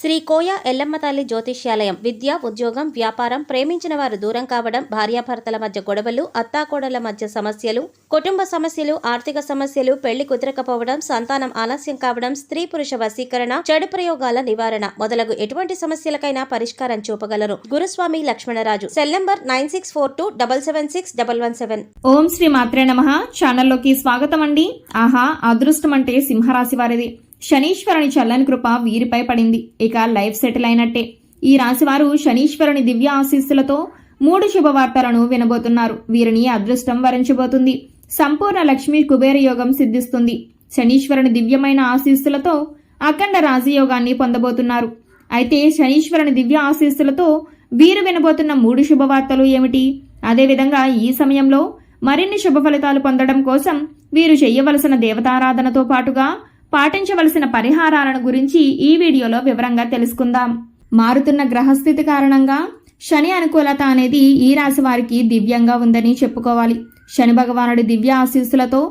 శ్రీ కోయ ఎల్లమ్మ తల్లి జ్యోతిష్యాలయం. విద్య, ఉద్యోగం, వ్యాపారం, ప్రేమించిన వారు దూరం కావడం, భార్యాభర్తల మధ్య గొడవలు, అత్తాకోడళ్ల మధ్య సమస్యలు, కుటుంబ సమస్యలు, ఆర్థిక సమస్యలు, పెళ్లి కుదరకపోవడం, సంతానం ఆలస్యం కావడం, స్త్రీ పురుష వశీకరణ, చెడు ప్రయోగాల నివారణ మొదలగు ఎటువంటి సమస్యలకైనా పరిష్కారం చూపగలరు. గురుస్వామి లక్ష్మణరాజు. Cell number 9642776117. ఓం శ్రీ మాత్రే నమః. ఛానల్లోకి స్వాగతం అండి. ఆహా, అదృష్టం అంటే సింహరాశి వారిది. శనీశ్వరుని చల్లని కృప వీరిపై పడింది. ఇక లైఫ్ సెటిల్ అయినట్టే. ఈ రాశివారు శనీశ్వరుని దివ్య ఆశీస్సులతో 3 శుభవార్తలను వినబోతున్నారు. వీరిని అదృష్టం వరించబోతుంది. సంపూర్ణ లక్ష్మీ కుబేర యోగం సిద్ధిస్తుంది. శనీశ్వరుని దివ్యమైన ఆశీస్సులతో అఖండ రాజయోగాన్ని పొందబోతున్నారు. అయితే శనీశ్వరుని దివ్య ఆశీస్సులతో వీరు వినబోతున్న 3 శుభవార్తలు ఏమిటి? అదేవిధంగా ఈ సమయంలో మరిన్ని శుభ ఫలితాలు పొందడం కోసం వీరు చేయవలసిన దేవతారాధనతో పాటుగా పాటించవలసిన పరిహారాలను గురించి ఈ వీడియోలో వివరంగా తెలుసుకుందాం. మారుతున్న గ్రహస్థితి కారణంగా శని అనుకూలత అనేది ఈ రాశి వారికి దివ్యంగా ఉందని చెప్పుకోవాలి. శని భగవానుడి దివ్య ఆశీస్సులతో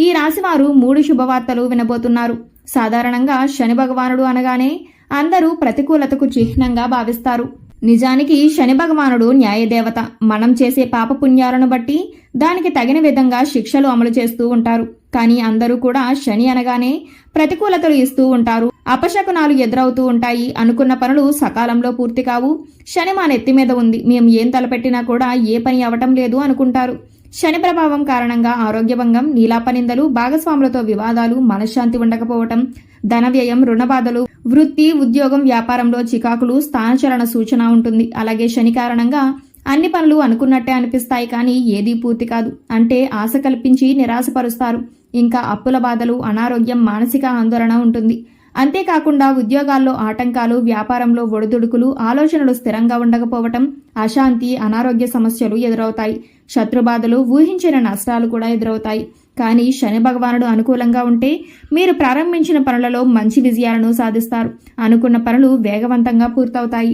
ఈ రాశివారు 3 శుభవార్తలు వినబోతున్నారు. సాధారణంగా శని భగవానుడు అనగానే అందరూ ప్రతికూలతకు చిహ్నంగా భావిస్తారు. నిజానికి శని భగవానుడు న్యాయదేవత. మనం చేసే పాపపుణ్యాలను బట్టి దానికి తగిన విధంగా శిక్షలు అమలు చేస్తూ ఉంటారు. కానీ అందరూ కూడా శని అనగానే ప్రతికూలతలు ఇస్తూ ఉంటారు. అపశకునాలు ఎదురవుతూ ఉంటాయి. అనుకున్న పనులు సకాలంలో పూర్తి కావు. శని మా నెత్తి మీద ఉంది, మేము ఏం తలపెట్టినా కూడా ఏ పని అవటం లేదు అనుకుంటారు. శని ప్రభావం కారణంగా ఆరోగ్యభంగం, నీలాపనిందలు, భాగస్వాములతో వివాదాలు, మనశ్శాంతి ఉండకపోవటం, ధన వ్యయం, రుణబాధలు, వృత్తి, ఉద్యోగం, వ్యాపారంలో చికాకులు, స్థానచలన సూచన ఉంటుంది. అలాగే శని కారణంగా అన్ని పనులు అనుకున్నట్టే అనిపిస్తాయి, కానీ ఏదీ పూర్తి కాదు. అంటే ఆశ కల్పించి నిరాశపరుస్తారు. ఇంకా అప్పుల బాధలు, అనారోగ్యం, మానసిక ఆందోళన ఉంటుంది. అంతేకాకుండా ఉద్యోగాల్లో ఆటంకాలు, వ్యాపారంలో ఒడిదుడుకులు, ఆలోచనలు స్థిరంగా ఉండకపోవటం, అశాంతి, అనారోగ్య సమస్యలు ఎదురవుతాయి. శత్రుబాధలు, ఊహించిన నష్టాలు కూడా ఎదురవుతాయి. కానీ శని భగవానుడు అనుకూలంగా ఉంటే మీరు ప్రారంభించిన పనులలో మంచి విజయాలను సాధిస్తారు. అనుకున్న పనులు వేగవంతంగా పూర్తవుతాయి.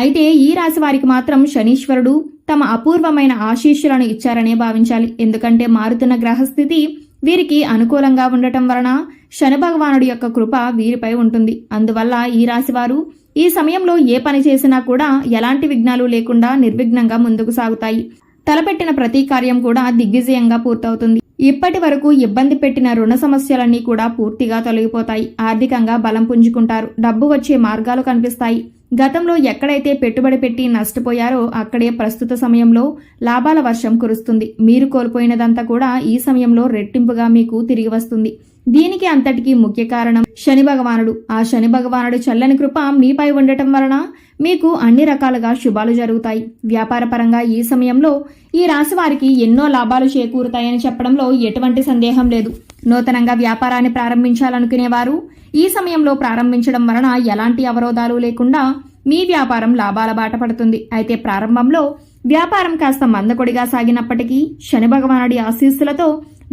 అయితే ఈ రాశి వారికి మాత్రం శనీశ్వరుడు తమ అపూర్వమైన ఆశీస్సులను ఇచ్చారనే భావించాలి. ఎందుకంటే మారుతున్న గ్రహస్థితి వీరికి అనుకూలంగా ఉండటం వలన శని భగవానుడి యొక్క కృప వీరిపై ఉంటుంది. అందువల్ల ఈ రాశివారు ఈ సమయంలో ఏ పని చేసినా కూడా ఎలాంటి విఘ్నాలు లేకుండా నిర్విఘ్నంగా ముందుకు సాగుతాయి. తలపెట్టిన ప్రతి కార్యం కూడా దిగ్విజయంగా పూర్తవుతుంది. ఇప్పటి వరకు ఇబ్బంది పెట్టిన రుణ సమస్యలన్నీ కూడా పూర్తిగా తొలగిపోతాయి. ఆర్థికంగా బలం పుంజుకుంటారు. డబ్బు వచ్చే మార్గాలు కనిపిస్తాయి. గతంలో ఎక్కడైతే పెట్టుబడి పెట్టి నష్టపోయారో అక్కడే ప్రస్తుత సమయంలో లాభాల వర్షం కురుస్తుంది. మీరు కోల్పోయినదంతా కూడా ఈ సమయంలో రెట్టింపుగా మీకు తిరిగి వస్తుంది. దీనికి అంతటికీ ముఖ్య కారణం శని భగవానుడు. ఆ శని భగవానుడు చల్లని కృప మీపై ఉండటం వలన మీకు అన్ని రకాలుగా శుభాలు జరుగుతాయి. వ్యాపార పరంగా ఈ సమయంలో ఈ రాశి వారికి ఎన్నో లాభాలు చేకూరుతాయని చెప్పడంలో ఎటువంటి సందేహం లేదు. నూతనంగా వ్యాపారాన్ని ప్రారంభించాలనుకునేవారు ఈ సమయంలో ప్రారంభించడం వలన ఎలాంటి అవరోధాలు లేకుండా మీ వ్యాపారం లాభాల బాట పడుతుంది. అయితే ప్రారంభంలో వ్యాపారం కాస్త మందకొడిగా సాగినప్పటికీ శని భగవానుడి ఆశీస్సులతో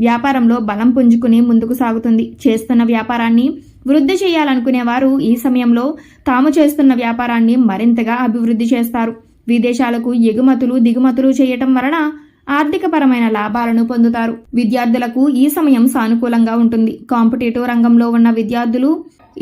వ్యాపారంలో బలం పుంజుకుని ముందుకు సాగుతుంది. చేస్తున్న వ్యాపారాన్ని వృద్ధి చేయాలనుకునేవారు ఈ సమయంలో తాము చేస్తున్న వ్యాపారాన్ని మరింతగా అభివృద్ధి చేస్తారు. విదేశాలకు ఎగుమతులు దిగుమతులు చేయటం వలన ఆర్థికపరమైన లాభాలను పొందుతారు. విద్యార్థులకు ఈ సమయం సానుకూలంగా ఉంటుంది. కాంపిటేటివ్ రంగంలో ఉన్న విద్యార్థులు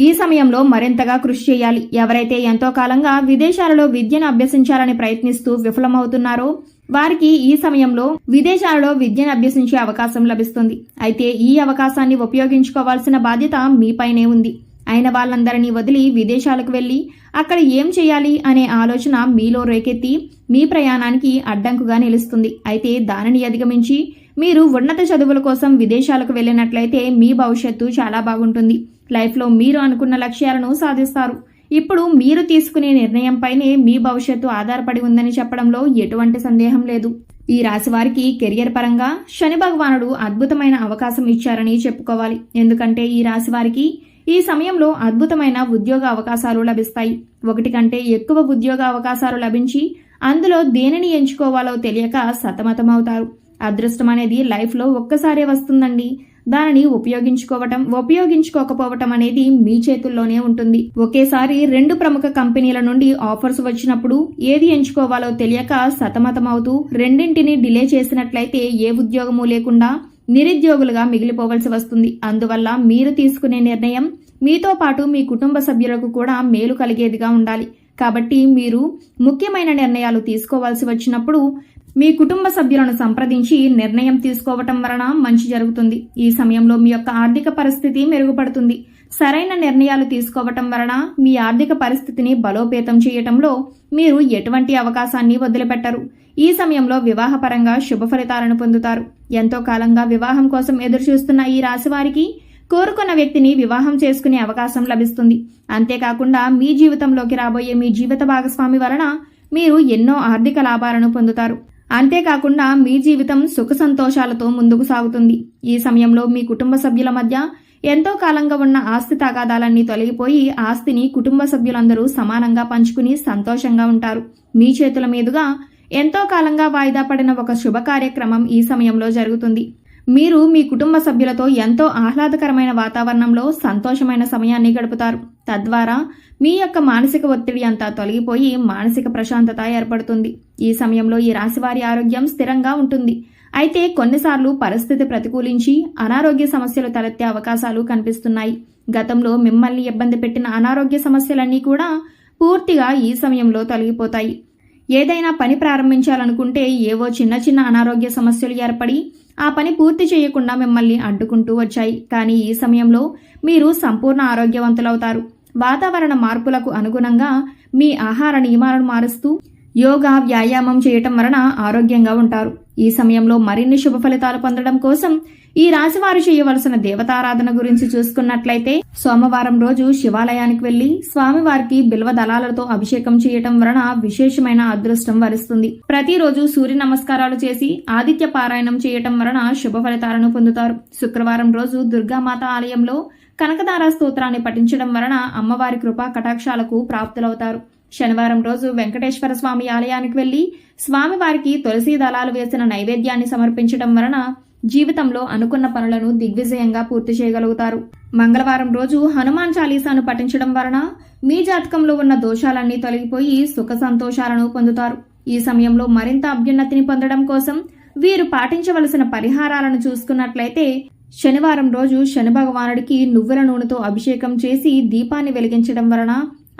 ఈ సమయంలో మరింతగా కృషి చేయాలి. ఎవరైతే ఎంతో కాలంగా విదేశాలలో విద్యను అభ్యసించాలని ప్రయత్నిస్తూ విఫలమవుతున్నారో వారికి ఈ సమయంలో విదేశాలలో విద్యను అభ్యసించే అవకాశం లభిస్తుంది. అయితే ఈ అవకాశాన్ని ఉపయోగించుకోవాల్సిన బాధ్యత మీపైనే ఉంది. అయిన వాళ్ళందరినీ వదిలి విదేశాలకు వెళ్లి అక్కడ ఏం చేయాలి అనే ఆలోచన మీలో రేకెత్తి మీ ప్రయాణానికి అడ్డంకుగా నిలుస్తుంది. అయితే దానిని అధిగమించి మీరు ఉన్నత చదువుల కోసం విదేశాలకు వెళ్ళినట్లయితే మీ భవిష్యత్తు చాలా బాగుంటుంది. లైఫ్లో మీరు అనుకున్న లక్ష్యాలను సాధిస్తారు. ఇప్పుడు మీరు తీసుకునే నిర్ణయంపైనే మీ భవిష్యత్తు ఆధారపడి ఉందని చెప్పడంలో ఎటువంటి సందేహం లేదు. ఈ రాశి వారికి కెరియర్ పరంగా శని భగవానుడు అద్భుతమైన అవకాశం ఇచ్చారని చెప్పుకోవాలి. ఎందుకంటే ఈ రాశి వారికి ఈ సమయంలో అద్భుతమైన ఉద్యోగ అవకాశాలు లభిస్తాయి. 1 కంటే ఎక్కువ ఉద్యోగ అవకాశాలు లభించి అందులో దేనిని ఎంచుకోవాలో తెలియక సతమతమవుతారు. అదృష్టం అనేది లైఫ్లో ఒక్కసారే వస్తుందండి. దానిని ఉపయోగించుకోకపోవటం అనేది మీ చేతుల్లోనే ఉంటుంది. ఒకేసారి 2 ప్రముఖ కంపెనీల నుండి ఆఫర్స్ వచ్చినప్పుడు ఏది ఎంచుకోవాలో తెలియక సతమతమవుతూ రెండింటిని డిలే చేసినట్లయితే ఏ ఉద్యోగమూ లేకుండా నిరుద్యోగులుగా మిగిలిపోవలసి వస్తుంది. అందువల్ల మీరు తీసుకునే నిర్ణయం మీతో పాటు మీ కుటుంబ సభ్యులకు కూడా మేలు కలిగేదిగా ఉండాలి. కాబట్టి మీరు ముఖ్యమైన నిర్ణయాలు తీసుకోవాల్సి వచ్చినప్పుడు మీ కుటుంబ సభ్యులను సంప్రదించి నిర్ణయం తీసుకోవటం వలన మంచి జరుగుతుంది. ఈ సమయంలో మీ యొక్క ఆర్థిక పరిస్థితి మెరుగుపడుతుంది. సరైన నిర్ణయాలు తీసుకోవటం వలన మీ ఆర్థిక పరిస్థితిని బలోపేతం చేయటంలో మీరు ఎటువంటి అవకాశాన్ని వదిలిపెట్టరు. ఈ సమయంలో వివాహపరంగా శుభ ఫలితాలను పొందుతారు. ఎంతో కాలంగా వివాహం కోసం ఎదురుచూస్తున్న ఈ రాశి వారికి కోరుకున్న వ్యక్తిని వివాహం చేసుకునే అవకాశం లభిస్తుంది. అంతేకాకుండా మీ జీవితంలోకి రాబోయే మీ జీవిత భాగస్వామి వలన మీరు ఎన్నో ఆర్థిక లాభాలను పొందుతారు. అంతేకాకుండా మీ జీవితం సుఖ సంతోషాలతో ముందుకు సాగుతుంది. ఈ సమయంలో మీ కుటుంబ సభ్యుల మధ్య ఎంతో కాలంగా ఉన్న ఆస్తి తగాదాలన్నీ తొలగిపోయి ఆస్తిని కుటుంబ సభ్యులందరూ సమానంగా పంచుకుని సంతోషంగా ఉంటారు. మీ చేతుల మీదుగా ఎంతో కాలంగా వాయిదా పడిన ఒక శుభ కార్యక్రమం ఈ సమయంలో జరుగుతుంది. మీరు మీ కుటుంబ సభ్యులతో ఎంతో ఆహ్లాదకరమైన వాతావరణంలో సంతోషమైన సమయాన్ని గడుపుతారు. తద్వారా మీ యొక్క మానసిక ఒత్తిడి అంతా తొలగిపోయి మానసిక ప్రశాంతత ఏర్పడుతుంది. ఈ సమయంలో ఈ రాశివారి ఆరోగ్యం స్థిరంగా ఉంటుంది. అయితే కొన్నిసార్లు పరిస్థితి ప్రతికూలించి అనారోగ్య సమస్యలు తలెత్తే అవకాశాలు కనిపిస్తున్నాయి. గతంలో మిమ్మల్ని ఇబ్బంది పెట్టిన అనారోగ్య సమస్యలన్నీ కూడా పూర్తిగా ఈ సమయంలో తొలగిపోతాయి. ఏదైనా పని ప్రారంభించాలనుకుంటే ఏవో చిన్న చిన్న అనారోగ్య సమస్యలు ఏర్పడి ఆ పని పూర్తి చేయకుండా మిమ్మల్ని అడ్డుకుంటూ వచ్చాయి. కానీ ఈ సమయంలో మీరు సంపూర్ణ ఆరోగ్యవంతులవుతారు. వాతావరణ మార్పులకు అనుగుణంగా మీ ఆహార నియమాలను మారుస్తూ యోగా, వ్యాయామం చేయటం వలన ఆరోగ్యంగా ఉంటారు. ఈ సమయంలో మరిన్ని శుభ ఫలితాలు పొందడం కోసం ఈ రాశివారు చేయవలసిన దేవతారాధన గురించి చూసుకున్నట్లయితే సోమవారం రోజు శివాలయానికి వెళ్లి స్వామివారికి బిల్వ దళాలతో అభిషేకం చేయటం వలన విశేషమైన అదృష్టం వరిస్తుంది. ప్రతిరోజు సూర్య నమస్కారాలు చేసి ఆదిత్య పారాయణం చేయటం వలన శుభ ఫలితాలను పొందుతారు. శుక్రవారం రోజు దుర్గామాత ఆలయంలో కనకదార స్తోత్రాన్ని పఠించడం వలన అమ్మవారి కృపా కటాక్షాలకు ప్రాప్తులవుతారు. శనివారం రోజు వెంకటేశ్వర స్వామి ఆలయానికి వెళ్లి స్వామివారికి తులసి దళాలు వేసిన నైవేద్యాన్ని సమర్పించడం వలన జీవితంలో అనుకున్న పనులను దిగ్విజయంగా పూర్తి చేయగలుగుతారు. మంగళవారం రోజు హనుమాన్ చాలీసాను పఠించడం వలన మీ జాతకంలో ఉన్న దోషాలన్నీ తొలగిపోయి సుఖ సంతోషాలను పొందుతారు. ఈ సమయంలో మరింత అభ్యున్నతిని పొందడం కోసం వీరు పాటించవలసిన పరిహారాలను చూసుకున్నట్లయితే శనివారం రోజు శని భగవానుడికి నువ్వుల నూనెతో అభిషేకం చేసి దీపాన్ని వెలిగించడం వలన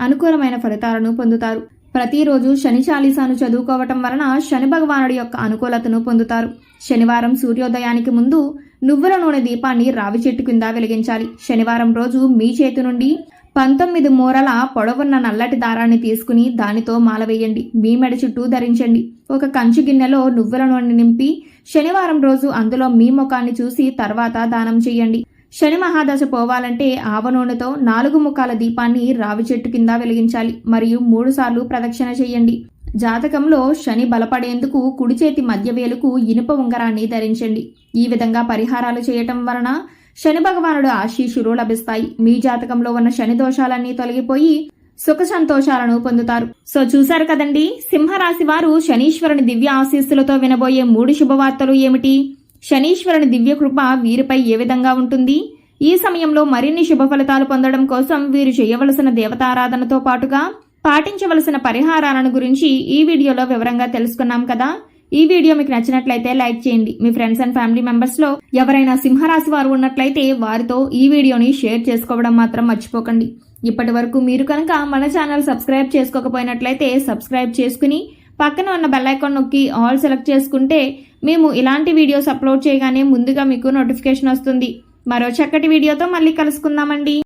అనుకూలమైన ఫలితాలను పొందుతారు. ప్రతిరోజు శని చాలీసాను చదువుకోవటం వలన శని భగవానుడి యొక్క అనుకూలతను పొందుతారు. శనివారం సూర్యోదయానికి ముందు నువ్వుల నూనె దీపాన్ని రావి చెట్టు కింద వెలిగించాలి. శనివారం రోజు మీ చేతి నుండి 19 మూరల పొడవున్న నల్లటి దారాన్ని తీసుకుని దానితో మాల వేయండి. మీ మెడ చుట్టూ ధరించండి. ఒక కంచు గిన్నెలో నువ్వుల నూనె నింపి శనివారం రోజు అందులో మీ ముఖాన్ని చూసి తర్వాత దానం చేయండి. శని మహాదశ పోవాలంటే ఆవ నూనెతో 4 ముఖాల దీపాన్ని రావి చెట్టు కింద వెలిగించాలి. మరియు 3 సార్లు ప్రదక్షిణ చేయండి. జాతకంలో శని బలపడేందుకు కుడి చేతి మధ్య వేలుకు ఇనుప ఉంగరాన్ని ధరించండి. ఈ విధంగా పరిహారాలు చేయటం వలన శని భగవానుడు ఆశీస్సులు లభిస్తాయి. మీ జాతకంలో ఉన్న శని దోషాలన్నీ తొలగిపోయి సుఖ సంతోషాలను పొందుతారు. సో చూశారు కదండి, సింహరాశి వారు శనీశ్వరుని దివ్య ఆశీస్సులతో వినబోయే 3 శుభవార్తలు ఏమిటి? శనీశ్వరుని దివ్య కృప వీరిపై ఏ విధంగా ఉంటుంది? ఈ సమయంలో మరిన్ని శుభ ఫలితాలు పొందడం కోసం వీరు చేయవలసిన దేవతారాధనతో పాటుగా పాటించవలసిన పరిహారాలను గురించి ఈ వీడియోలో వివరంగా తెలుసుకున్నాం కదా. ఈ వీడియో మీకు నచ్చినట్లయితే లైక్ చేయండి. మీ ఫ్రెండ్స్ అండ్ ఫ్యామిలీ మెంబర్స్ లో ఎవరైనా సింహరాశి వారు ఉన్నట్లయితే వారితో ఈ వీడియోని షేర్ చేసుకోవడం మాత్రం మర్చిపోకండి. ఇప్పటి వరకు మీరు కనుక మన ఛానల్ సబ్స్క్రైబ్ చేసుకోకపోయినట్లయితే సబ్స్క్రైబ్ చేసుకుని పక్కన ఉన్న బెల్ ఐకాన్ నొక్కి ఆల్ సెలెక్ట్ చేసుకుంటే మేము ఇలాంటి వీడియోస్ అప్లోడ్ చేయగానే ముందుగా మీకు నోటిఫికేషన్ వస్తుంది. మరో చక్కటి వీడియోతో మళ్ళీ కలుసుకుందామండి.